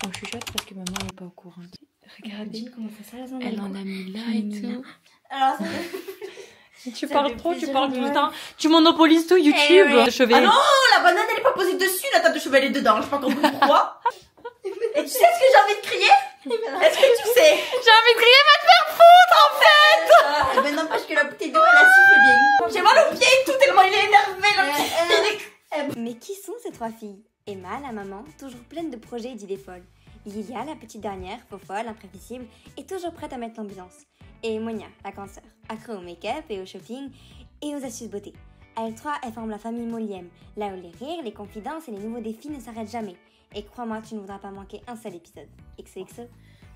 On chuchote parce que maman n'est pas au courant. Regardez, comment ça elle en a mis là et tout. Alors, ça Tu parles trop, tu parles tout le temps. Tu monopolises tout YouTube. Ah non, la banane elle est pas posée dessus, la table de chevet elle est dedans. Je sais pas compris pourquoi. Et tu sais ce que j'ai envie de crier? Est-ce que tu sais? J'ai envie de crier, va te faire foutre en fait. Eh ben n'empêche que la bouteille d'eau elle a sifflé bien. J'ai mal aux pieds et tout tellement il est énervé. Mais qui sont ces trois filles? Emma, la maman, toujours pleine de projets et d'idées folles. Lilia, la petite dernière, faux folle, imprévisible et toujours prête à mettre l'ambiance. Et Monia, la cancer, accro au make-up et au shopping et aux astuces beauté. Elles trois, elles forment la famille Moliem, là où les rires, les confidences et les nouveaux défis ne s'arrêtent jamais. Et crois-moi, tu ne voudras pas manquer un seul épisode. XOXO.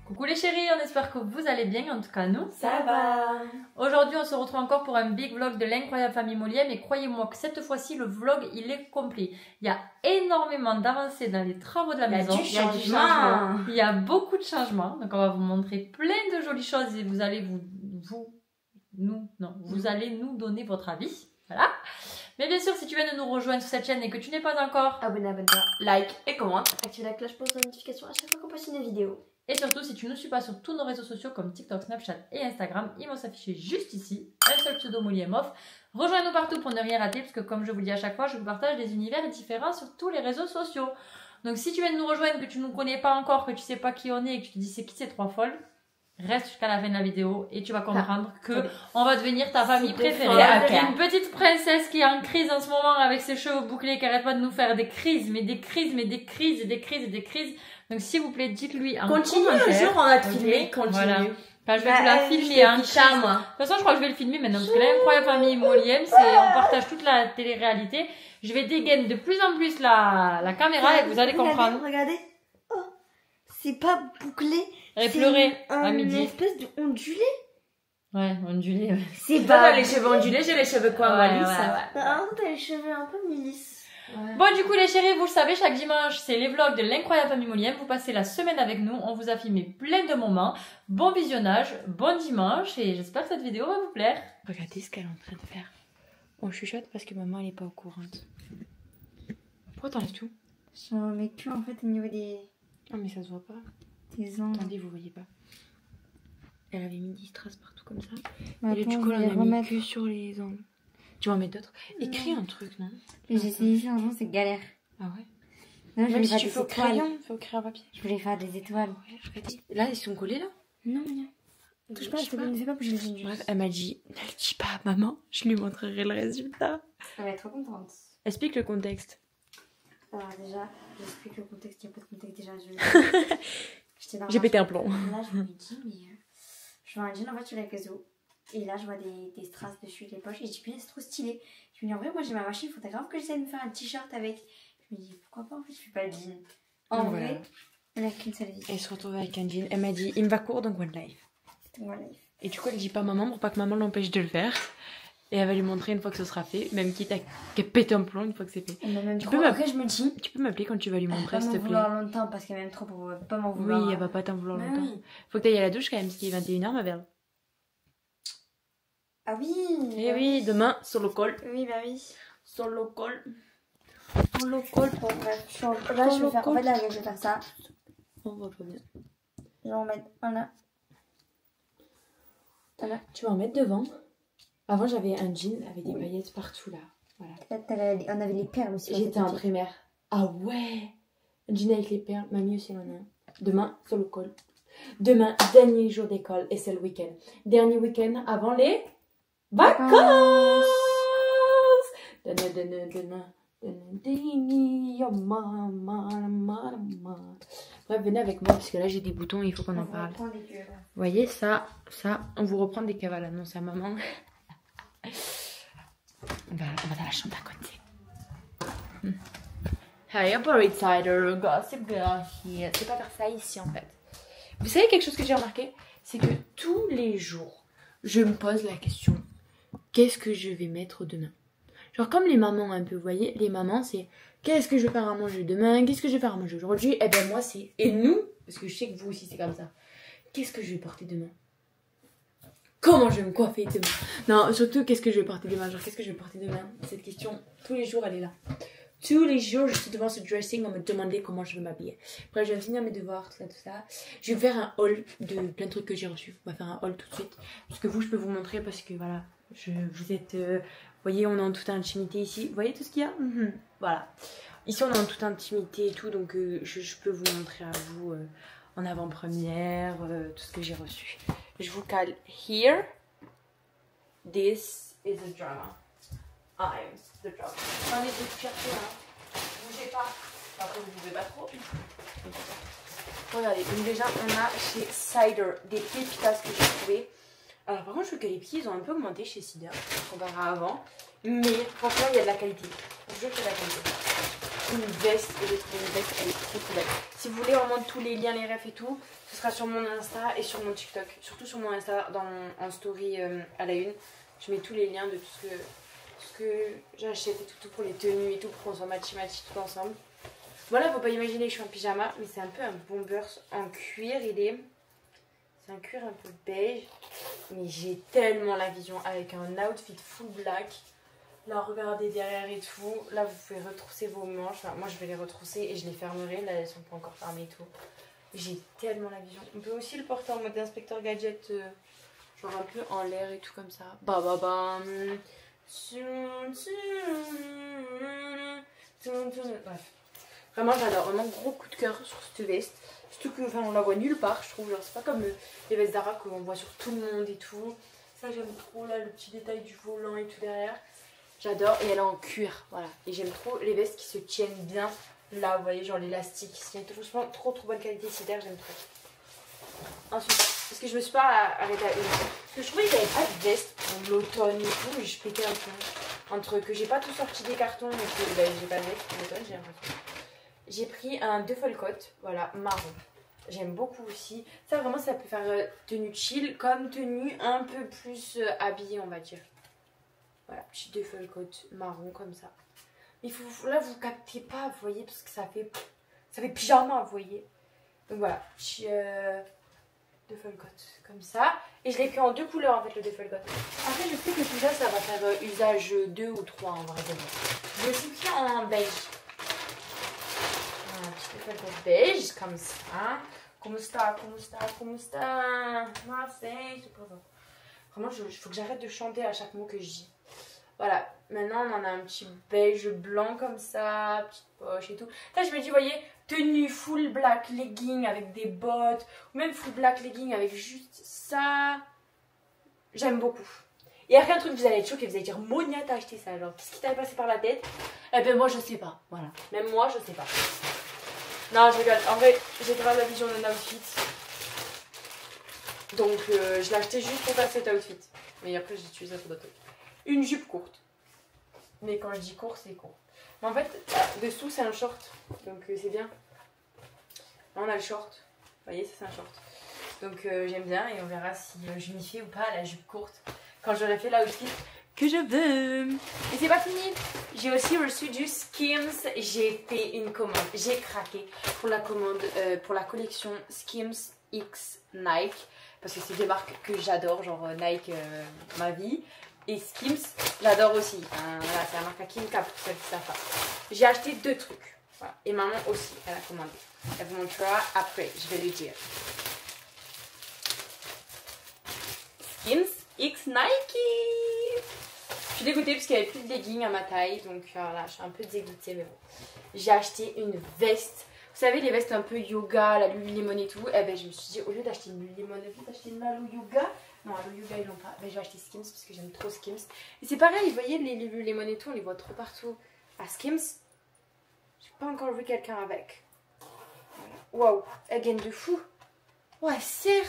Coucou les chéris, on espère que vous allez bien, en tout cas nous. Ça va. Aujourd'hui on se retrouve encore pour un big vlog de l'incroyable famille Moliem et croyez-moi que cette fois-ci le vlog il est complet. Il y a énormément d'avancées dans les travaux de la maison. Il y a du changement. Il y a beaucoup de changements, donc on va vous montrer plein de jolies choses et vous allez vous allez nous donner votre avis. Voilà. Mais bien sûr, si tu viens de nous rejoindre sur cette chaîne et que tu n'es pas encore Abonne-toi, like et commente. Active la cloche pour les notifications à chaque fois qu'on poste une vidéo. et surtout si tu ne nous suis pas sur tous nos réseaux sociaux comme TikTok, Snapchat et Instagram, ils vont s'afficher juste ici, un seul pseudo Moliem off. Rejoins-nous partout pour ne rien rater parce que comme je vous le dis à chaque fois, je vous partage des univers différents sur tous les réseaux sociaux. Donc si tu viens de nous rejoindre, que tu ne nous connais pas encore, que tu sais pas qui on est et que tu te dis c'est qui ces trois folles, reste jusqu'à la fin de la vidéo et tu vas comprendre que on va devenir ta famille préférée. Une petite princesse qui est en crise en ce moment avec ses cheveux bouclés qui arrête pas de nous faire des crises, mais des crises, mais des crises et des crises et des crises. Donc s'il vous plaît, dites-lui en Continue commentaire. un jour on va te filmer, continue. Voilà. Enfin, je vais vous la filmer hein. De toute façon, je crois que je vais le filmer maintenant parce que l'incroyable famille Moliem, c'est on partage toute la télé-réalité. Je vais dégainer de plus en plus la caméra et vous allez comprendre. Regardez. Oh, c'est pas bouclé. Elle pleurait à Une midi. espèce de ondulé. Ouais, ondulé. Ouais. C'est Toi pas. t'as les cheveux ondulés, j'ai les cheveux quoi, moi Ouais, lisse. ouais. T'as les cheveux un peu lisses. Bon, du coup, les chéris, vous le savez, chaque dimanche, c'est les vlogs de l'incroyable famille Moliem. Vous passez la semaine avec nous. On vous a filmé plein de moments. Bon visionnage, bon dimanche et j'espère que cette vidéo va vous plaire. Regardez ce qu'elle est en train de faire. On chuchote parce que maman elle est pas au courant. Pourquoi t'enlèves tout? Je mets que en fait au niveau des Ah mais ça se voit pas. ongles. Attendez, vous voyez pas. Elle avait mis des strass partout comme ça. Bah, Et là, du coup, on a mis que sur les ongles. Tu vas en mettre d'autres? Écris un truc, non? Mais j'ai essayé ça, franchement, c'est galère. Ah ouais? Non, je Même voulais si faire tu des fais au étoiles. crayon, fais au crayon à papier. Je voulais faire des étoiles. Ouais, regardez. Là, ils sont collés là? Non, non. Touche pas, ne fais pas bouger les yeux. Bref, elle m'a dit, ne le dis pas à maman, je lui montrerai le résultat. Elle va être trop contente. Explique le contexte. Alors déjà, j'explique le contexte, il n'y a pas de contexte déjà. J'ai pété un plomb. Là, je me dis, mais je vois un jean en fait sur la caso. Et là, je vois des strass dessus, les poches. Et je dis, putain, c'est trop stylé. Je me dis, en vrai, moi j'ai ma machine, il faudrait grave que j'essaie de me faire un t-shirt avec. Je me dis, pourquoi pas, en fait, je fais pas de jean. En Voilà. vrai, elle a qu'une seule vie. Elle se retrouve avec un jean. Elle m'a dit, il me va court donc One Life. C'était moi, life. Et du coup, elle dit pas à maman pour pas que maman l'empêche de le faire. Et elle va lui montrer une fois que ce sera fait, même quitte à qu'elle pète un plomb une fois que c'est fait. Même Tu trop. peux Après, je me dis, Tu peux m'appeler quand tu vas lui montrer, pas s'il m'en te plaît. vouloir longtemps parce qu'elle m'aime trop pour pas m'en vouloir. Oui, elle va pas t'en vouloir Bah longtemps. oui. Faut que t'ailles à la douche quand même, parce qu'il est 21h, ma belle. Ah oui. Eh oui, demain, sur le col. Oui, bah oui. Sur le col. Sur le col. Bon, bref, là, je vais faire. En fait, là, je vais faire ça. On va pas bien. Je vais en mettre un là. Voilà. Tu vas en mettre devant. Avant, j'avais un jean avec des paillettes partout là. Voilà. Là, on avait les perles aussi. J'étais en primaire. Ah ouais, un jean avec les perles. Mamie aussi en a un. Demain, sur le col. Demain, dernier jour d'école et c'est le week-end. Dernier week-end avant les vacances. Bref, venez avec moi parce que là j'ai des boutons et il faut qu'on en parle. Vous voyez ça, on vous reprend des cavales. Non, c'est à maman. On va dans la chambre à côté. Hey, Upper East Sider, Gossip Girl here. C'est pas faire ça ici en fait. Vous savez quelque chose que j'ai remarqué? C'est que tous les jours, je me pose la question, qu'est-ce que je vais mettre demain? Genre comme les mamans un peu, vous voyez, les mamans c'est qu'est-ce que je vais faire à manger demain? Qu'est-ce que je vais faire à manger aujourd'hui? Et ben moi c'est, et nous, parce que je sais que vous aussi c'est comme ça, qu'est-ce que je vais porter demain? Comment je vais me coiffer demain? Non, surtout qu'est-ce que je vais porter demain? Genre qu'est-ce que je vais porter demain? Cette question, tous les jours elle est là. Tous les jours, je suis devant ce dressing, on me demandait comment je veux m'habiller. Après, je viens de finir mes devoirs, tout ça. Je vais faire un haul de plein de trucs que j'ai reçus. On va faire un haul tout de suite. Parce que vous, je peux vous montrer parce que voilà, vous êtes... vous voyez, on est en toute intimité ici. Vous voyez tout ce qu'il y a? Voilà. Ici, on est en toute intimité et tout, donc je peux vous montrer à vous en avant-première tout ce que j'ai reçu. Je vous cale here. This is a drama. I'm the drama. J'en ai de fierté, hein. Bougez pas. Après, vous bougez pas trop. Regardez, donc déjà, on a chez Cider des pépitas que j'ai trouvées. Alors, par contre, je trouve que les pieds, ils ont un peu augmenté chez Cider, comparé à avant. Mais franchement, il y a de la qualité. Je jure qu'il y a de la qualité. Une veste, et j'ai trouvé une veste, elle est trop belle. Si vous voulez vraiment tous les liens, les refs et tout, ce sera sur mon Insta et sur mon TikTok. Surtout sur mon Insta, en story à la une. Je mets tous les liens de tout ce que j'achète et tout pour les tenues et tout, pour qu'on soit matchy tout ensemble. Voilà, faut pas imaginer que je suis en pyjama, mais c'est un peu un bomber en cuir. C'est un cuir un peu beige, mais j'ai tellement la vision avec un outfit full black. Là, regardez derrière et tout. Là, vous pouvez retrousser vos manches. Enfin, moi, je vais les retrousser et je les fermerai. Là, elles sont pas encore fermées et tout. J'ai tellement la vision. On peut aussi le porter en mode inspecteur gadget, genre un peu en l'air et tout comme ça. Bam. Bref. Vraiment, j'adore. Vraiment, gros coup de cœur sur cette veste. Surtout que, enfin, on la voit nulle part, je trouve. Genre, c'est pas comme les vestes Zara qu'on voit sur tout le monde et tout. Ça, j'aime trop. Là, le petit détail du volant et tout derrière. J'adore, et elle est en cuir, voilà. Et j'aime trop les vestes qui se tiennent bien. Là, vous voyez, genre l'élastique qui se tient franchement trop bonne qualité Cider, j'aime trop. Ensuite, parce que je me suis pas arrêtée à une. Parce que je trouvais qu'il n'y avait pas de veste pour l'automne et tout, mais je pétais un peu. Entre que j'ai pas tout sorti des cartons et que j'ai pas de veste pour l'automne, j'ai l'impression. J'ai pris un duffel coat, voilà, marron. J'aime beaucoup aussi. Ça, vraiment, ça peut faire tenue chill comme tenue un peu plus habillée, on va dire. Voilà, petit duffel coat marron comme ça. Mais là, vous captez pas, vous voyez, parce que ça fait pyjama, vous voyez. Donc voilà, petit duffel coat comme ça. Et je l'ai pris en deux couleurs, en fait, le duffel coat. Après, je sais que tout ça, ça va faire usage 2 ou 3 en vrai. Je l'ai aussi pris en beige. Voilà, petit duffel coat beige, comme ça. Como está? Marseille, c'est pas ça. Vraiment, il faut que j'arrête de chanter à chaque mot que je dis. Voilà, maintenant on en a un petit beige blanc comme ça, petite poche et tout. Là, je me dis, vous voyez, tenue full black legging avec des bottes, ou même full black legging avec juste ça. J'aime beaucoup. Et après, un truc, vous allez être choqués, vous allez dire, Monia, t'as acheté ça, genre, qu'est-ce qui t'avait passé par la tête? Eh ben, moi, je sais pas, voilà. Même moi, je sais pas. Non, je rigole. En vrai, j'ai grave la vision d'un outfit. Donc, je l'ai acheté juste pour faire cet outfit. Mais après, j'ai utilisé ça pour d'autres trucs. Une jupe courte. Mais quand je dis court, c'est court. Mais en fait, dessous, c'est un short. Donc, c'est bien. Là, on a le short. Vous voyez, ça, c'est un short. Donc, j'aime bien. Et on verra si je m'y fais ou pas à la jupe courte. Quand j'aurai fait l'outfit que je veux. Et c'est pas fini. J'ai aussi reçu du Skims. J'ai fait une commande. J'ai craqué pour la commande, pour la collection Skims X Nike. Parce que c'est des marques que j'adore. Genre Nike, ma vie. Et Skims, j'adore aussi. Voilà, c'est la marque à Kim K pour celles qui savent pas. J'ai acheté 2 trucs. Voilà. Et maman aussi, elle a commandé. Elle vous montrera après, je vais lui dire. Skims X Nike. Je suis dégoûtée parce qu'il n'y avait plus de leggings à ma taille. Donc voilà, je suis un peu dégoûtée, mais bon. J'ai acheté une veste. Vous savez, les vestes un peu yoga, la Lululemon et tout. Eh ben, je me suis dit, au lieu d'acheter une Lululemon, au lieu d'acheter une Malou Yoga. Non, le yoga ils l'ont pas. Mais j'ai acheté Skims parce que j'aime trop Skims. Et c'est pareil, vous voyez, les Lululemon et tout, on les voit trop partout. À Skims, j'ai pas encore vu quelqu'un avec. Waouh, wow, elle gagne de fou. Oh, elle serre.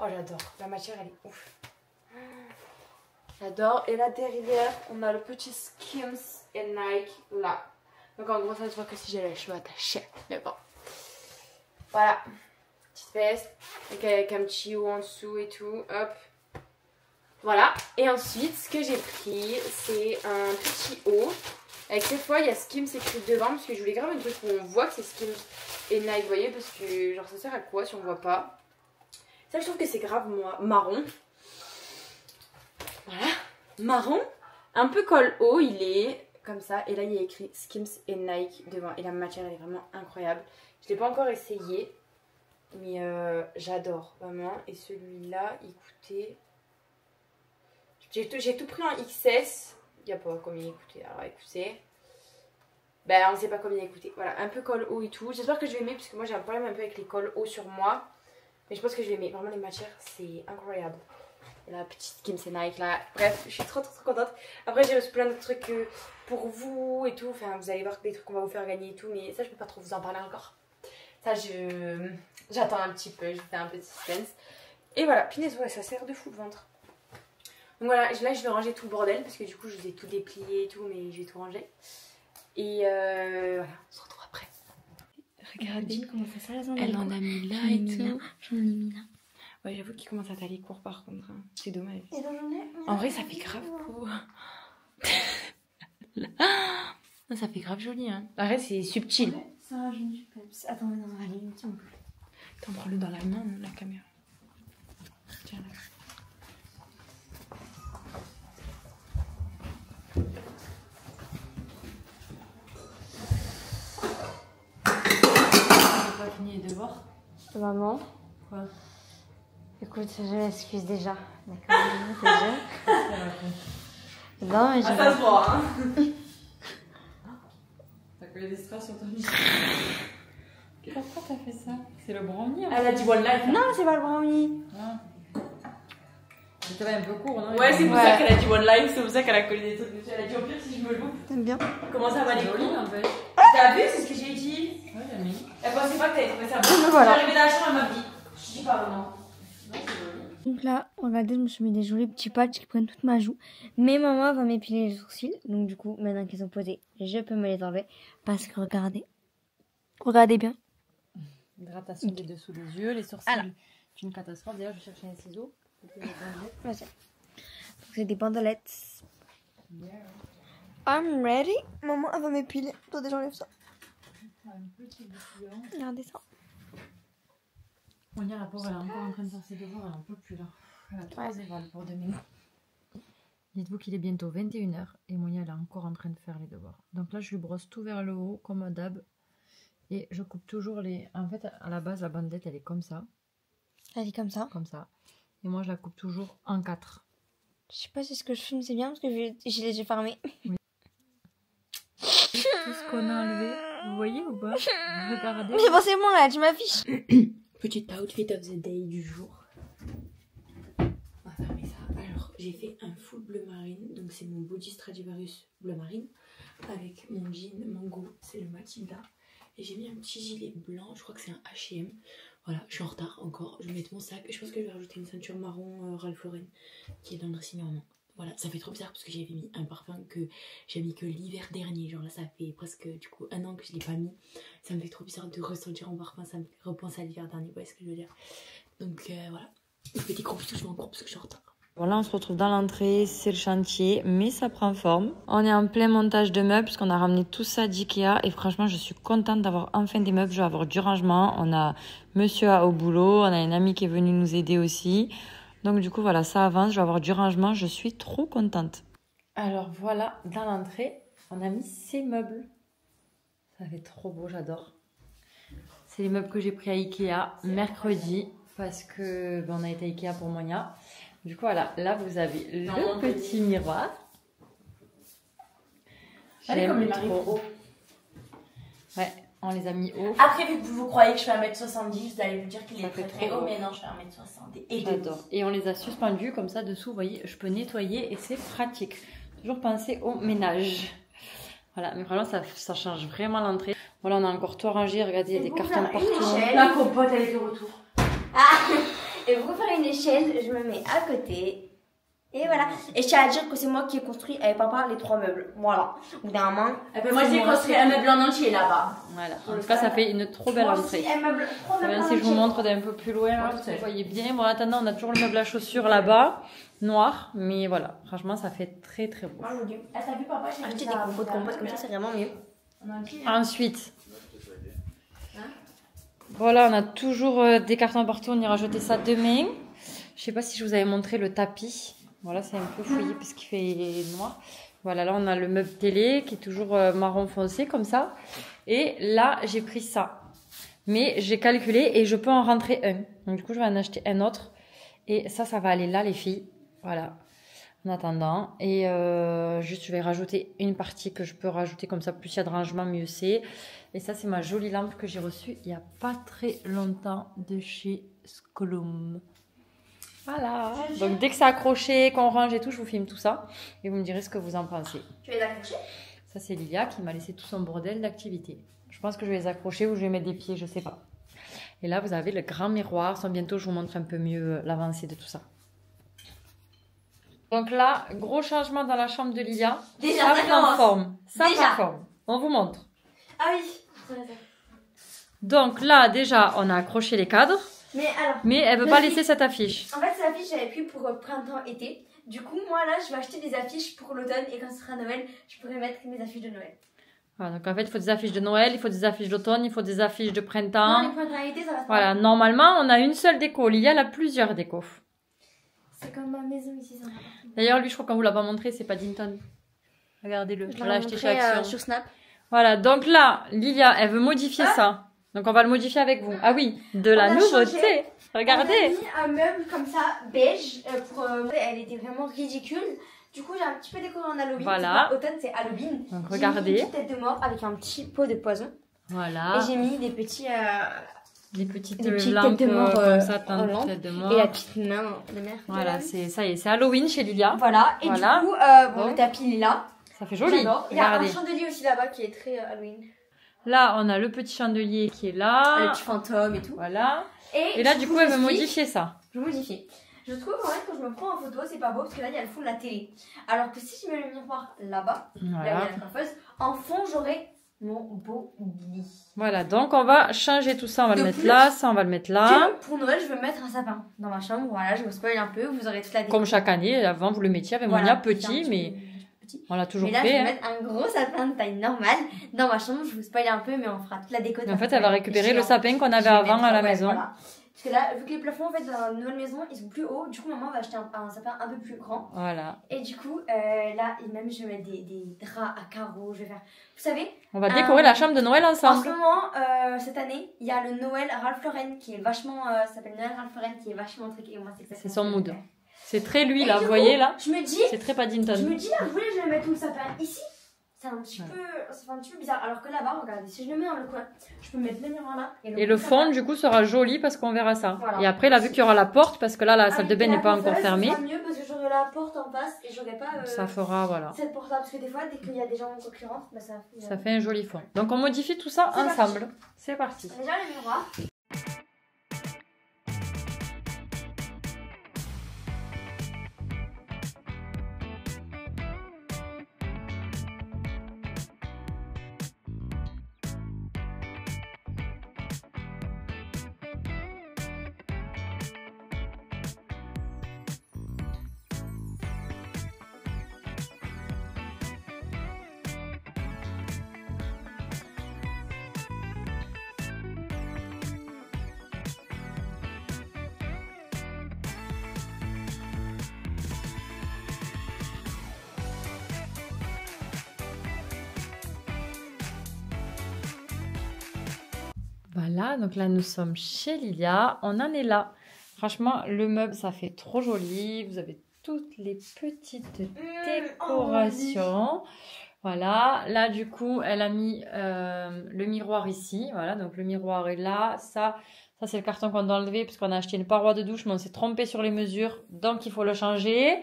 Oh, j'adore. La matière, elle est ouf. J'adore. Et là, derrière, on a le petit Skims et Nike là. Donc, en gros, ça se voit que si j'ai les cheveux attachés. Mais bon. Voilà. Petite veste avec un petit haut en dessous et tout, hop, voilà. Et ensuite ce que j'ai pris c'est un petit haut avec cette fois il y a Skims écrit devant parce que je voulais grave un truc où on voit que c'est Skims et Nike, vous voyez, parce que genre ça sert à quoi si on voit pas. Ça je trouve que c'est grave marron, voilà, marron, un peu col haut, il est comme ça. Et là, il y a écrit Skims et Nike devant. Et la matière, elle est vraiment incroyable. Je ne l'ai pas encore essayé. Mais j'adore, vraiment. Et celui-là, il coûtait... J'ai tout pris en XS. Il n'y a pas combien il coûtait. Alors, écoutez... Ben, on ne sait pas combien il coûtait. Voilà, un peu col haut et tout. J'espère que je vais aimer, parce que moi, j'ai un problème un peu avec les cols hauts sur moi. Mais je pense que je vais aimer. Vraiment, les matières, c'est incroyable. Et la petite Skims et Nike, là. Bref, je suis trop contente. Après, j'ai aussi plein de trucs pour vous et tout. Enfin, vous allez voir des trucs qu'on va vous faire gagner et tout. Mais ça, je peux pas trop vous en parler encore. Ça, j'attends un petit peu. Je fais un petit suspense. Et voilà, punaise, ouais, ça sert de fou le ventre. Donc voilà, là, je vais ranger tout le bordel. Parce que du coup, je vous ai tout déplié et tout. Mais je vais tout ranger. Et voilà, on se retrouve après. Regardez, comment ça sert, elle en a mis là et tout. J'en ai mis là. Ouais, j'avoue qu'il commence à t'aller court par contre. Hein. C'est dommage. Et donc j'en ai... En vrai, ça fait grave court. Ça fait grave joli. Hein. Arrête, c'est subtil. Ça rajoute du peps. Attends, mais non, allez, une petite. Attends, prends-le dans la main, la caméra. Tiens là. Pas fini les devoirs. Maman, Quoi? écoute, je m'excuse déjà. D'accord, t'es jeune. Non, mais Ah, ça se voit, hein. T'as collé des strass sur ton lit. Pourquoi t'as fait ça? C'est le brownie en Elle a dit One Life. Non, c'est pas le brownie. Ah. C'était un peu court, non? Ouais, c'est pour Ouais. ça qu'elle a dit One Life, c'est pour ça qu'elle a collé des trucs dessus. Elle a dit au pire si je me le loupe. T'aimes bien? Comment ça va les joli couilles? en fait. T'as vu, c'est ce que j'ai dit. Ouais, j'ai mis. Elle pensait pas que t'avais trouvé ça Mais bon. voilà. Je suis arrivée dans la chambre, elle m'a dit. Je dis pas vraiment. Non, c'est joli. Donc là, regardez, je me suis mis des jolis petits patchs qui prennent toute ma joue. Mais maman va m'épiler les sourcils. Donc du coup, maintenant qu'ils sont posés, je peux me les enlever. Parce que regardez. Regardez bien. Hydratation des dessous des yeux, les sourcils. Alors. C'est une catastrophe. D'ailleurs, je cherchais un ciseau. Vas-y. Donc c'est des bandelettes. I'm ready. Maman, elle va m'épiler. Attendez, j'enlève ça. Regardez ça. Monia, la pauvre, elle est encore en train de faire ses devoirs, elle en peut plus là. Elle a 3 évals pour demain. Dites-vous qu'il est bientôt 21h et Monia, elle est encore en train de faire les devoirs. Donc là, je lui brosse tout vers le haut, comme d'hab. Et je coupe toujours les... En fait, à la base, la bandelette, elle est comme ça. Elle est comme ça. Comme ça. Et moi, je la coupe toujours en 4. Je sais pas si ce que je filme c'est bien parce que j'ai les yeux fermés. Tout ce qu'on a enlevé, vous voyez ou pas? Regardez. Mais bon, c'est bon là, tu m'affiches. Petit outfit of the day du jour. On va fermer ça. Alors, j'ai fait un full bleu marine. Donc, c'est mon body Stradivarius bleu marine. Avec mon jean mango, c'est le Matilda. Et j'ai mis un petit gilet blanc, je crois que c'est un H&M. Voilà, je suis en retard encore. Je vais mettre mon sac. Je pense que je vais rajouter une ceinture marron Ralph Lauren qui est dans le dressing room. Voilà, ça fait trop bizarre parce que j'avais mis un parfum que j'ai mis que l'hiver dernier. Genre là, ça fait presque du coup 1 an que je l'ai pas mis. Ça me fait trop bizarre de ressentir mon parfum. Ça me repense à l'hiver dernier. Vous voyez ce que je veux dire? Donc voilà. Petit gros bisous, je vais en cours parce que je suis en retard. Bon, là, on se retrouve dans l'entrée, c'est le chantier, mais ça prend forme. On est en plein montage de meubles, puisqu'on a ramené tout ça d'Ikea. Et franchement, je suis contente d'avoir enfin des meubles. Je vais avoir du rangement. On a monsieur au boulot. On a un ami qui est venu nous aider aussi. Donc, du coup, voilà, ça avance. Je vais avoir du rangement. Je suis trop contente. Alors, voilà, dans l'entrée, on a mis ces meubles. Ça fait trop beau, j'adore. C'est les meubles que j'ai pris à Ikea mercredi, parce que on a été à Ikea pour Monia. Du coup, voilà, là vous avez le petit miroir. Elle est comme les J'aime maris trop. pro. Ouais, on les a mis haut. Après, vu que vous croyez que je fais 1m70, vous allez vous dire qu'il Ça est fait très très trop haut, haut. mais non, je fais 1m60. Et J'adore. Et on les a suspendus comme ça dessous, vous voyez, je peux nettoyer et c'est pratique. Toujours penser au ménage. Voilà, mais vraiment ça change vraiment l'entrée. Voilà, on a encore tout rangé, regardez, il y a des cartons partout. La compote, elle est de retour. Et pour faire une échelle, je me mets à côté. Et voilà. Et je tiens à dire que c'est moi qui ai construit avec papa les 3 meubles. Voilà. Au bout d'un moment. Et puis moi, j'ai construit un meuble en entier là-bas. Voilà, en tout cas ça fait une trop belle entrée. Un meuble, 3 Ça meubles va, si je vous entiers. montre d'un peu plus loin, là, Ouais, vous voyez bien. Bon, en attendant, on a toujours le meuble à chaussures là-bas, noir, mais voilà, franchement, ça fait très très beau. Moi, je vous dis, Ah, t'as vu, papa, j'ai acheter mis des ça compotes comme ça, c'est vraiment mieux. en entier. Ensuite, voilà, on a toujours des cartons partout, on ira jeter ça demain. Je sais pas si je vous avais montré le tapis. Voilà, c'est un peu fouillé parce qu'il fait noir. Voilà, là on a le meuble télé qui est toujours marron foncé comme ça. Et là j'ai pris ça. Mais j'ai calculé et je peux en rentrer un. Donc du coup je vais en acheter un autre. Et ça va aller là les filles. Voilà. En attendant. Et juste je vais rajouter une partie que je peux rajouter comme ça. Plus il y a de rangement, mieux c'est. Et ça c'est ma jolie lampe que j'ai reçue il n'y a pas très longtemps de chez Skolum. Voilà. Donc dès que c'est accroché, qu'on range et tout, je vous filme tout ça. Et vous me direz ce que vous en pensez. Tu vas les accrocher? Ça c'est Lilia qui m'a laissé tout son bordel d'activité. Je pense que je vais les accrocher ou je vais mettre des pieds, je sais pas. Et là vous avez le grand miroir. Sans bientôt je vous montre un peu mieux l'avancée de tout ça. Donc là, gros changement dans la chambre de Lilia. Déjà, ça prend forme. Ça Déjà. prend forme. On vous montre. Ah oui. Donc là déjà on a accroché les cadres. Mais alors, Mais elle veut pas laisser cette affiche. en fait, cette affiche, j'avais pris pour printemps-été. Du coup, moi là, je vais acheter des affiches pour l'automne et quand ce sera Noël, je pourrai mettre mes affiches de Noël. Voilà, donc en fait il faut des affiches de Noël, il faut des affiches d'automne, il faut des affiches de printemps. Non, les printemps-été, ça va se Voilà, normalement on a une seule déco. Lilia elle a plusieurs décos. C'est comme ma maison ici, ça va. D'ailleurs lui je crois qu'on vous l'a pas montré, c'est Paddington. Regardez-le, je l'ai acheté chez Action. sur Snap. Voilà, donc là Lilia elle veut modifier ça. Donc on va le modifier avec vous. Ah oui, de la On a nouveauté. changé. On a Regardez. mis un meuble comme ça, beige, elle était vraiment ridicule. Du coup, j'ai un petit peu décoré en Halloween. Voilà. Automne, c'est Halloween. Donc J'ai regardez. mis une petite tête de mort avec un petit pot de poison. Voilà. Et j'ai mis des petits... Des petites des petites lampes têtes de mort, comme ça, en lampe. tête de mort. Et la petite main de mère. Voilà, ça y est, c'est Halloween chez Lilia. Voilà. Et Voilà. du coup, bon, Donc. le tapis, il est là. Ça fait joli. J'adore. Il y a un Regardez. chandelier aussi là-bas qui est très Halloween. Là, on a le petit chandelier qui est Le là. petit fantôme et tout. Voilà. Et Et là, je du vous coup, elle veut explique. modifier ça. Je vais modifier. Je trouve en fait quand je me prends en photo, c'est pas beau parce que là il y a le fond de la télé. Alors que si je mets le miroir là-bas, là où il y Voilà. a la coiffeuse, en fond j'aurai mon beau lit. Voilà, donc on va changer tout ça. On va De le mettre plus, là, ça on va le mettre là. Pour Noël, je veux mettre un sapin dans ma chambre. Voilà, je vous spoil un peu, vous aurez toute la déco. Comme chaque année, avant vous le mettiez avec Voilà, Monia c'est un petit, petit mais peu petit. on l'a toujours Mais là, fait. je vais hein. mettre un gros sapin de taille normale dans ma chambre. Je vous spoil un peu, mais on fera toute la déco. Et en fait, elle va récupérer le sapin qu'on avait Je vais avant mettre- à la ouais, maison. voilà. Parce que là, vu que les plafonds en fait dans la nouvelle maison ils sont plus hauts, du coup maman va acheter un sapin un peu plus grand. Voilà. Et du coup, là, et même je vais mettre des draps à carreaux. Je vais faire. Vous savez, On va décorer la chambre de Noël en ce ensemble. moment, cette année, il y a le Noël Ralph Lauren qui est vachement. Ça s'appelle Noël Ralph Lauren qui est vachement truc. Et moi, c'est exactement C'est son ce que mood. je vais faire. C'est très lui Et là, du vous coup, voyez là. Je me dis, C'est très Paddington. là, vous voulez, je vais mettre tout le sapin ici. C'est un petit peu. Ça fait un petit peu bizarre. Alors que là-bas, regardez, si je le mets dans le coin, je peux mettre le miroir là. Et le fond, du coup, sera joli parce qu'on verra ça. Voilà. Et après, là, vu qu'il y aura la porte, parce que là, la salle de bain n'est pas encore fermée, Ça mieux parce que j'aurai la porte en face et j'aurai pas. ça fera, voilà. Cette porte-là, parce que des fois, dès qu'il y a des gens concurrents, bah Ça fait un joli fond. Donc, on modifie tout ça C'est ensemble. C'est parti. Déjà le miroir. Voilà, donc là, nous sommes chez Lilia. On en est là. Franchement, le meuble, ça fait trop joli. Vous avez toutes les petites décorations. Voilà, là, du coup, elle a mis le miroir ici. Voilà, donc le miroir est là. Ça c'est le carton qu'on doit enlever parce qu'on a acheté une paroi de douche, mais on s'est trompé sur les mesures. Donc, il faut le changer.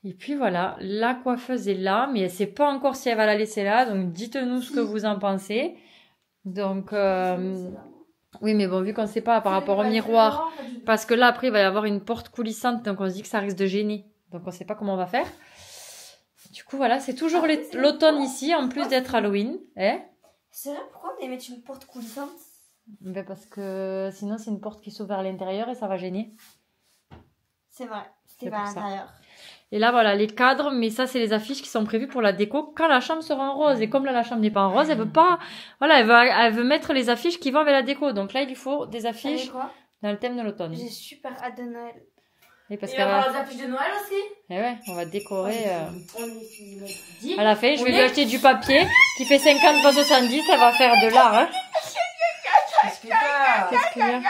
Et puis voilà, la coiffeuse est là, mais elle ne sait pas encore si elle va la laisser là. Donc, dites-nous ce que vous en pensez. Donc, oui, mais bon, vu qu'on ne sait pas par rapport au miroir, parce que là, après, il va y avoir une porte coulissante, donc on se dit que ça risque de gêner. Donc, on ne sait pas comment on va faire. Du coup, voilà, c'est toujours l'automne ici, en plus d'être Halloween. Hein? C'est vrai, pourquoi on mettre une porte coulissante? Ben parce que sinon, c'est une porte qui s'ouvre vers l'intérieur et ça va gêner. C'est vrai, C'est c'était pas à pour ça. l'intérieur. Et là, voilà, les cadres, mais ça, c'est les affiches qui sont prévues pour la déco quand la chambre sera en rose. Et comme là, la chambre n'est pas en rose, elle veut pas, voilà, elle veut mettre les affiches qui vont avec la déco. Donc là, il lui faut des Savez affiches quoi? dans le thème de l'automne. J'ai super hâte de Noël. Et parce Il qu'à va y avoir la... les affiches de Noël aussi. Eh ouais, on va décorer. On est fini. À la fin, je On vais lui est- acheter du papier qui fait 50 pas 70, ça va faire de l'art, hein. Qu'est-ce que t'as? Qu'est-ce qu'il y a?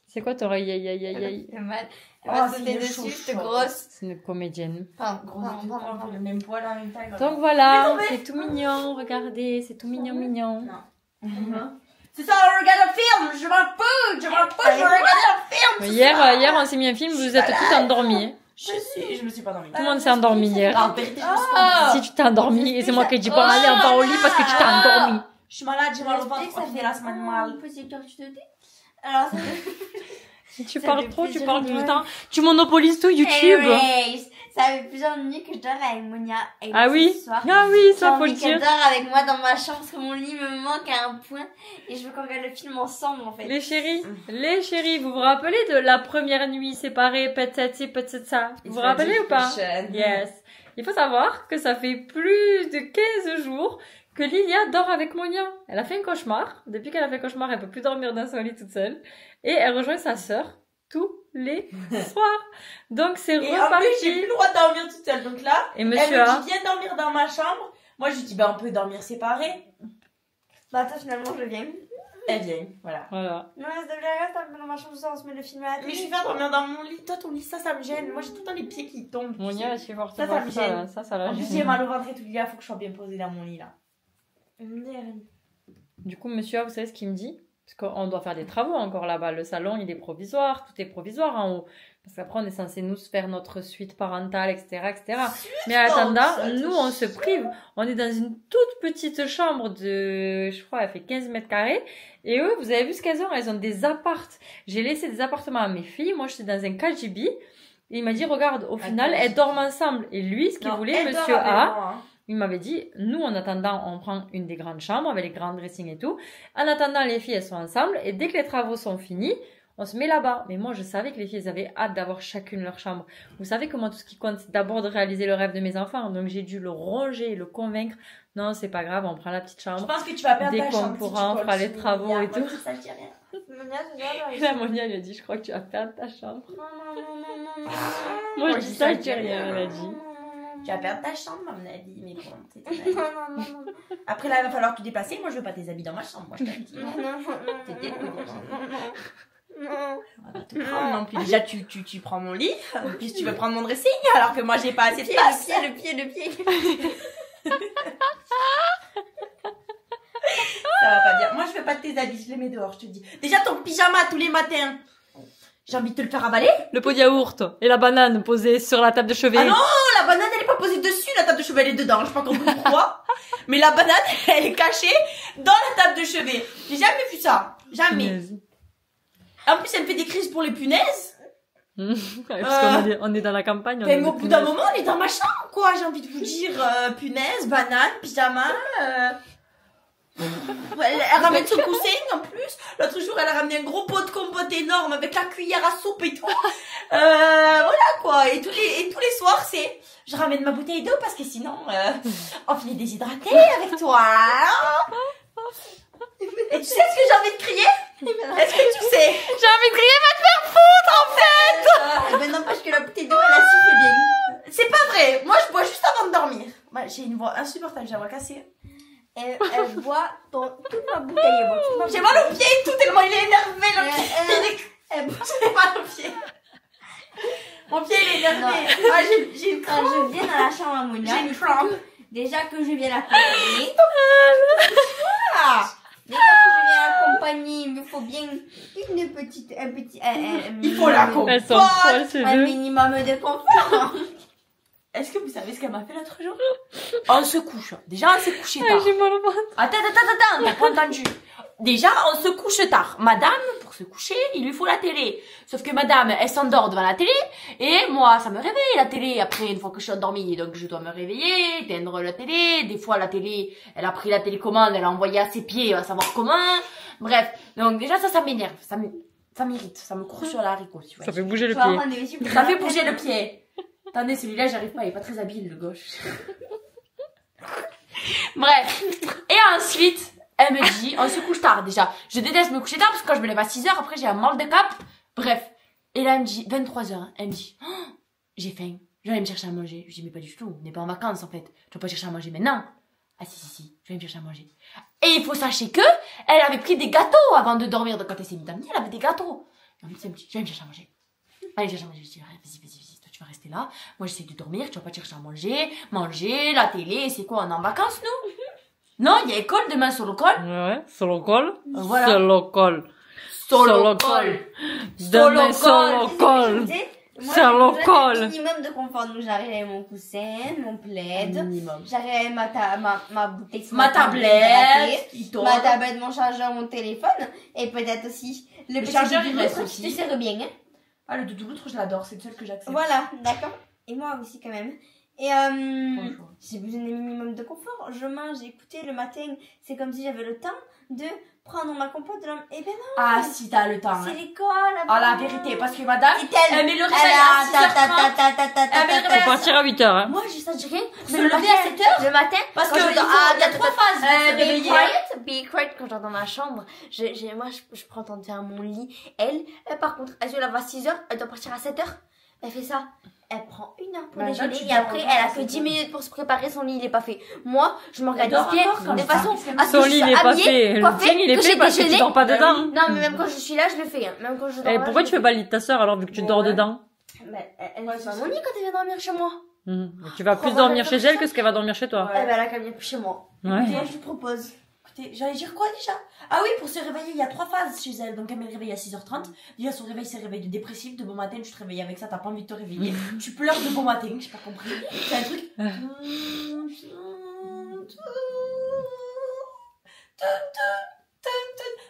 C'est quoi ton aïe aïe aïe aïe aïe? C'est mal. Oh, Elle m'a c'est sauté une dessus, chouchoute. cette grosse. C'est une comédienne. Gros, on fait le même poil en même temps. Donc voilà, c'est tout mignon, regardez, c'est tout mignon mignon. C'est ça, on regarde un film, je m'en fous, je veux regarder un film. Hier, on s'est mis un film, vous êtes tous endormis. Je me suis pas endormie. Tout le monde s'est endormi hier. En vérité, je me suis pas endormie. Si tu t'es endormi, et c'est moi qui ai dit pas aller encore au lit parce que tu t'es endormi. Je suis malade, j'ai mal au ventre, Ça on fait la semaine mal. Possible que tu te dis. Alors, ça Si tu Ça parles fait trop, tu plaisir parles de tout le voir. temps. Tu monopolises tout YouTube. Anyways, ça fait plusieurs nuits que je dors avec Monia. Et Ah ce oui, soir, ah oui, j'ai ça faut le envie qu'elle dire. dort avec moi dans ma chambre parce que mon lit me manque à un point et je veux qu'on regarde le film ensemble en fait. Les chéris, vous vous rappelez de la première nuit séparée, peut-être ci, peut-être ça? Vous vous rappelez ou pas? Yes. Il faut savoir que ça fait plus de 15 jours que Lilia dort avec Monia. Elle a fait un cauchemar. Depuis qu'elle a fait un cauchemar, elle peut plus dormir dans son lit toute seule. Et elle rejoint sa sœur tous les soirs. Donc c'est Et en plus, j'ai plus reparti. le droit de dormir toute seule. Donc là, Et elle monsieur me A, dit, viens dormir dans ma chambre. Moi, je lui dis, on peut dormir séparés. Bah attends, finalement je viens. Elle vient, voilà. voilà. Non, reste un peu dans ma chambre, on se met le film à la Mais télé. je suis faire dormir dans mon lit. Toi, ton lit, ça me gêne. Moi, j'ai tout le temps les pieds qui tombent. Monia, elle supporte Ça, pas ça me ça, gêne. là. Ça la En plus, gêne. j'ai mal au ventre et tout. Il faut que je sois bien posée dans mon lit, là. Du coup, monsieur A, vous savez ce qu'il me dit? Parce qu'on doit faire des travaux encore là-bas. Le salon, il est provisoire. Tout est provisoire en haut. Parce qu'après, on est censé nous faire notre suite parentale, etc., etc. Mais en attendant, ça te nous, on se prive. On est dans une toute petite chambre de, je crois, elle fait 15 mètres carrés. Et eux, vous avez vu ce qu'elles ont? Elles ont des appartes. J'ai laissé des appartements à mes filles. Moi, j'étais dans un KGB. Et il m'a dit, regarde, au final, elles dorment ensemble. Et lui, ce qu'il voulait, monsieur A, il m'avait dit, nous, en attendant, on prend une des grandes chambres avec les grands dressings et tout. En attendant, les filles, elles sont ensemble. Et dès que les travaux sont finis, on se met là-bas. Mais moi, je savais que les filles, elles avaient hâte d'avoir chacune leur chambre. Vous savez comment tout ce qui compte, c'est d'abord de réaliser le rêve de mes enfants. Donc, j'ai dû le ronger, le convaincre. Non, c'est pas grave, on prend la petite Je chambre. pense que tu vas perdre Dès ta qu'on chambre. pourra, on fera les travaux et tout. Ça, je dis rien. Monia, tu dors Et la Monia lui a dit, je crois que tu vas perdre ta chambre. non. Moi, je dis ça, je dis rien, elle a dit. Tu vas perdre ta chambre, à mon avis. Mais bon, c'est ton avis. Non. Après, là, il va falloir te déplacer. Moi, je veux pas tes habits dans ma chambre. Moi, je t'avais dit. T'es débrouillée. On va tout prendre non plus. Déjà, tu prends mon lit. En plus, tu veux prendre mon dressing. Alors que moi, j'ai pas assez de place. Le pied. Ça va pas bien. Moi, je veux pas de tes habits. Je les mets dehors, je te dis. Déjà, ton pyjama tous les matins. J'ai envie de te le faire avaler. Le pot de yaourt et la banane posée sur la table de chevet. Ah non, la banane, elle est pas posée dessus. La table de chevet, elle est dedans. Je sais pas compris pourquoi. Mais la banane, elle est cachée dans la table de chevet. J'ai jamais vu ça. Jamais. Punaise. En plus, elle me fait des crises pour les punaises. Parce qu'on est dans la campagne. on a Mais des au bout d'un punaises. moment, elle est dans ma chambre, quoi. J'ai envie de vous dire, punaise, banane, pyjama. Elle ramène son coussin en plus. L'autre jour, elle a ramené un gros pot de compote énorme avec la cuillère à soupe et tout. Voilà quoi. Et tous les soirs, c'est je ramène ma bouteille d'eau parce que sinon, on finit déshydraté avec toi. Et tu sais ce que j'ai envie de crier? Est-ce que tu sais? J'ai envie de crier, va te faire foutre en fait. Ben n'empêche que la bouteille d'eau, elle a sifflé bien. C'est pas vrai. Moi, je bois juste avant de dormir. Moi, j'ai une voix insupportable. J'ai la voix cassée. Elle boit toute ma bouteille. J'ai mal au pied et tout, tellement il est énervé, le pied. J'ai mal au pied. Mon pied, il est énervé. Ah, j'ai une Quand crampe. je viens dans la chambre à Monia, J'ai une crampe. déjà que je viens l'accompagner. Ah. Déjà que je viens l'accompagner, il me faut bien un petit. Il faut la coupe. Elles sont folles, ces Un deux. minimum de confiance. Est-ce que vous savez ce qu'elle m'a fait l'autre jour? On se couche. Déjà, on s'est couché Ah, tard. j'ai mal au ventre. Attends, t'as pas entendu. Déjà, on se couche tard. Madame, pour se coucher, il lui faut la télé. Sauf que madame, elle s'endort devant la télé. Et moi, ça me réveille, la télé. Après, une fois que je suis endormie, donc je dois me réveiller, éteindre la télé. Des fois, la télé, elle a pris la télécommande, elle a envoyé à ses pieds, on va savoir comment. Bref. Donc, déjà, ça m'énerve. Ça m'irrite. Ça me court sur la haricot, tu vois. Ça fait bouger le Tu vas pied. prendre des vessies pour Ça fait bouger le pied. Attendez, celui-là, j'arrive pas, il est pas très habile, le gauche. Bref. Et ensuite, elle me dit, on se couche tard déjà. Je déteste me coucher tard parce que quand je me lève à 6h, après j'ai un mal de cap. Bref. Et là, elle me dit, 23h, elle me dit, oh, j'ai faim, je vais aller me chercher à manger. Je dis, mais pas du tout, on n'est pas en vacances en fait. Tu vas pas chercher à manger maintenant. Ah si, je vais me chercher à manger. Et il faut sachez que, elle avait pris des gâteaux avant de dormir. Donc quand elle s'est mise à midi, elle avait des gâteaux. Et en fait, elle me dit, je vais me chercher à manger. Allez, chercher à manger. Je dis, vas-y, toi tu vas rester là. Moi j'essaie de dormir, tu vas pas te chercher à manger, la télé, c'est quoi, on est en vacances nous? Non, il y a école demain sur le col. Ouais, sur le col. Voilà. Sur le col. Solo col. Demain sur le col. Moi, Sur le j'ai col. un minimum de confort. Donc, j'arrive mon coussin, mon plaid. Minimum. J'arrive ma bouteille. Ma tablette, il tombe. Ma tablette, mon chargeur, mon téléphone. Et peut-être aussi le petit chargeur, il doudou reste qui aussi. te sert bien, hein. Ah, le doudou l'autre, je l'adore, c'est le seul que j'accepte. Voilà, d'accord. Et moi aussi, quand même. Et Bonjour. j'ai besoin d'un minimum de confort. Je mange, j'ai écouté le matin. C'est comme si j'avais le temps de prendre ma compote. Et ben non. Ah, si t'as le temps. C'est Hein. l'école. Ah, la vérité, parce que madame, C'est elle met le réveil à 6h30. Elle met le Faut réveil à partir à 8h, hein. Moi, je sais rien. Se lever à 7h. Le matin, Parce quand que je il dors- faut- il y a 3 phases. Se Be réveiller. quiet, quand je dors dans ma chambre, moi, je prends le temps de faire mon lit. Elle, par contre, elle se lève à 6h, elle doit partir à 7h. Elle fait ça. Elle prend 1 heure pour Bah, déjeuner tu et dors après, encore elle a à que 7 10 heures. minutes pour se préparer, son lit, il est pas fait. Moi, je m'organise dort bien, encore comme de ça. façon à ce Son que je lit, il sois est pas habillée, fait. Le coiffée, tien, il est que fait j'ai parce que tu déjeuné. dors pas dedans. Non, mais même quand je suis là, je le fais. Hein. Même quand je dors Et là, pourquoi je tu le fais pas le lit de ta sœur alors vu que tu dors dedans? Mais elle Ouais, fait c'est pas ça. mon lit quand elle vient dormir chez moi. Tu vas plus Prends-moi dormir la chez chambre. elle que ce qu'elle va dormir chez toi. Eh ben, elle a qu'à venir chez moi. Ouais. Moi, je lui propose. Écoutez, j'allais dire quoi déjà? Ah oui, pour se réveiller, il y a 3 phases chez elle. Donc elle met le réveil à 6h30. Déjà, son réveil, c'est le réveil de dépressif. De bon matin, tu te réveilles avec ça, t'as pas envie de te réveiller. Tu pleures de bon matin, j'ai pas compris. C'est un truc.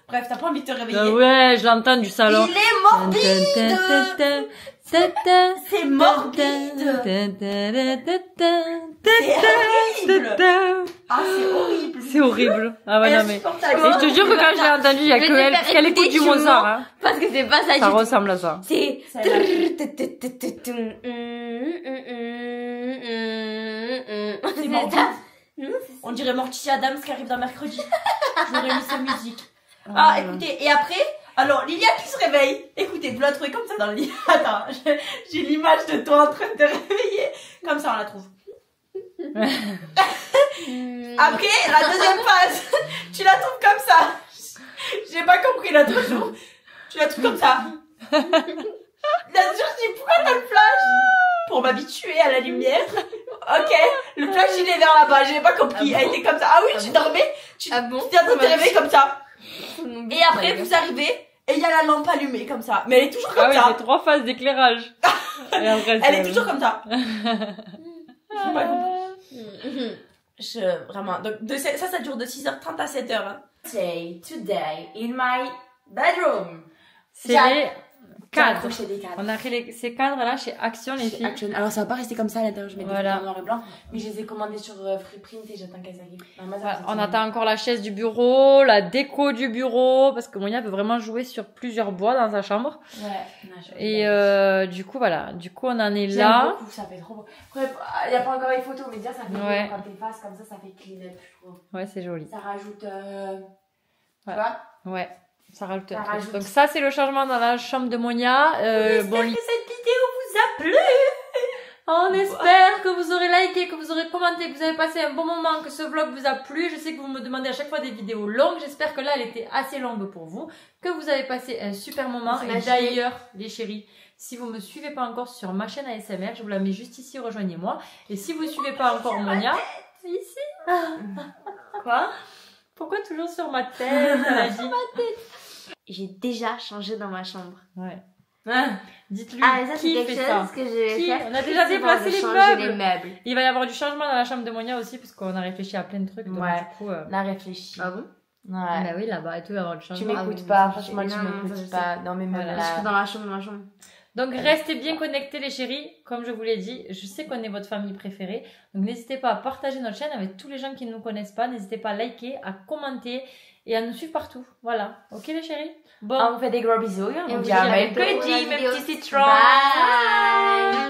Bref, t'as pas envie de te réveiller. Ah ouais, je l'entends du salon. Il est morbide. C'est morbide. C'est horrible. Ah, c'est horrible. C'est horrible. Ah ouais, non mais. Insupportable. Et je te jure que quand je l'ai entendu, il y a Je que vais elle, te parce faire qu'elle écoute écouter, du tu Mozart, mens. hein. Parce que c'est pas ça Ça du tout. ressemble à ça. C'est. C'est la- C'est morbide. ça. Non, c'est On dirait Morticia Adams qui arrive dans mercredi. J'aurais mis sa musique. Ah, écoutez, et après, alors Lilia qui se réveille. Écoutez, vous la trouvez comme ça dans le lit. Attends, j'ai l'image de toi en train de te réveiller. Comme ça, on la trouve. Après, la deuxième phase, tu la trouves comme ça. J'ai pas compris l'autre jour. Tu la trouves comme ça. L'autre jour, je dis, pourquoi t'as le flash? Pour m'habituer à la lumière. Ok, le flash il est vers là-bas, j'avais pas compris. Elle était comme ça. Ah oui, tu dormais, tu Ah bon? t'es en train de te réveiller comme ça. Et Et après, vous arrivez, et il y a la lampe allumée comme ça. Mais elle est toujours comme Ah oui, ça. c'est 3 phases d'éclairage. Et après, Elle est toujours comme ça. J'ai pas compris. Vraiment. Donc, ça dure de 6h30 à 7h. Hein. Today, in my bedroom. C'est les cadres. accroché des cadres. On a créé ces cadres-là chez Action, les filles. Action. Alors, ça va pas rester comme ça à l'intérieur. Je mets Voilà. des photos en noir et blanc. Mais je les ai commandés sur Freeprint et j'attends qu'elles arrivent. Voilà, on attend encore la chaise du bureau, la déco du bureau, parce que Monia veut vraiment jouer sur plusieurs bois dans sa chambre. Ouais. Et du coup, voilà. Du coup, on en est J'aime là. beaucoup, ça fait trop beau. Après, il n'y a pas encore les photos, mais déjà, ça fait Ouais. beau quand t'effaces comme ça fait clean up, je trouve. Ouais, c'est joli. Ça rajoute. Tu Ouais. vois? Ouais. Ça rajoute un Ça truc. rajoute. Donc ça, c'est le changement dans la chambre de Monia. Bon, J'espère que cette vidéo vous a plu. on espère que vous aurez liké, que vous aurez commenté, que vous avez passé un bon moment, que ce vlog vous a plu. Je sais que vous me demandez à chaque fois des vidéos longues. J'espère que là, elle était assez longue pour vous. Que vous avez passé un super moment. Et Imaginez. d'ailleurs, les chéris, si vous me suivez pas encore sur ma chaîne ASMR, je vous la mets juste ici, rejoignez-moi. Et si vous suivez pas encore Monia, ici. Quoi? Pourquoi toujours sur ma tête, elle a dit. J'ai déjà changé dans ma chambre. Ouais. Hein? Dites-lui Ah, mais ça, c'est qui quelque fait ça. chose que je vais Qui faire. On a déjà C'est déplacé de les changer meubles. les meubles. Il va y avoir du changement dans la chambre de Monia aussi, puisqu'on a réfléchi à plein de trucs. Donc, Ouais. du coup, On a réfléchi. Ah bon? Ouais. bah oui, là-bas, et tout, il va y avoir du Tu changement. Ah m'écoutes oui, pas, ça, franchement, je tu sais. Non, ça, je m'écoutes sais. pas. Non, mais même Voilà. Je suis là. dans ma chambre. Donc, restez bien connectés, les chéris. Comme je vous l'ai dit, je sais qu'on est votre famille préférée. Donc, n'hésitez pas à partager notre chaîne avec tous les gens qui ne nous connaissent pas. N'hésitez pas à liker, à commenter et à nous suivre partout. Voilà. Ok, les chéris? Bon. On vous fait des gros bisous et Et on on vous vous dit dit à à bientôt mercredi, pour la mes vidéo. petits citrons. Bye.